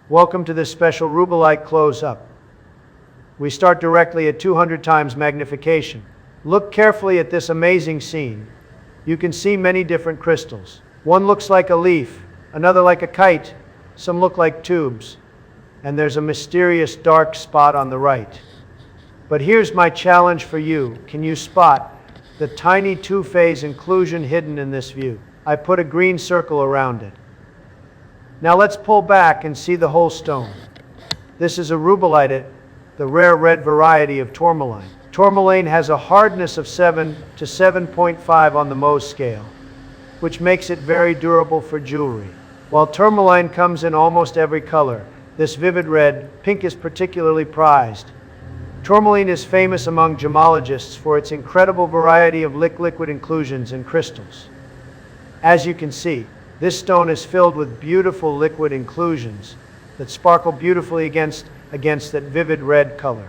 Welcome to this special Rubellite close-up. We start directly at 200 times magnification. Look carefully at this amazing scene. You can see many different crystals. One looks like a leaf, another like a kite, some look like tubes, and there's a mysterious dark spot on the right. But here's my challenge for you. Can you spot the tiny two-phase inclusion hidden in this view? I put a green circle around it. Now let's pull back and see the whole stone. This is a Rubellite, the rare red variety of Tourmaline. Tourmaline has a hardness of 7 to 7.5 on the Mohs scale, which makes it very durable for jewelry. While Tourmaline comes in almost every color, this vivid red, pink is particularly prized. Tourmaline is famous among gemologists for its incredible variety of liquid inclusions and crystals. As you can see, this stone is filled with beautiful liquid inclusions that sparkle beautifully against that vivid red color.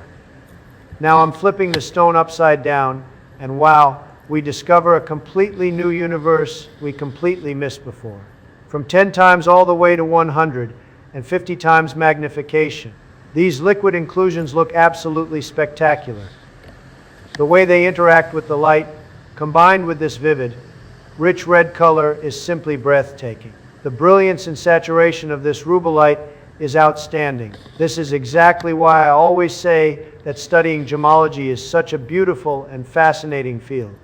Now I'm flipping the stone upside down, and wow, we discover a completely new universe we completely missed before. From 10 times all the way to 150 times magnification. These liquid inclusions look absolutely spectacular. The way they interact with the light, combined with this vivid, rich red color, is simply breathtaking. The brilliance and saturation of this Rubellite is outstanding. This is exactly why I always say that studying gemology is such a beautiful and fascinating field.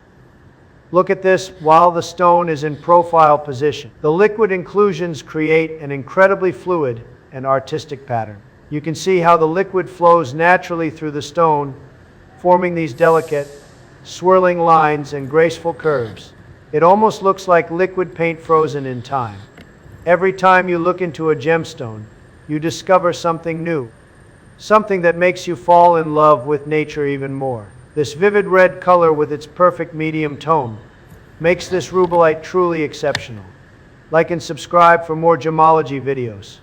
Look at this while the stone is in profile position. The liquid inclusions create an incredibly fluid and artistic pattern. You can see how the liquid flows naturally through the stone, forming these delicate, swirling lines and graceful curves. It almost looks like liquid paint frozen in time. Every time you look into a gemstone, you discover something new, something that makes you fall in love with nature even more. This vivid red color with its perfect medium tone makes this Rubellite truly exceptional. Like and subscribe for more gemology videos.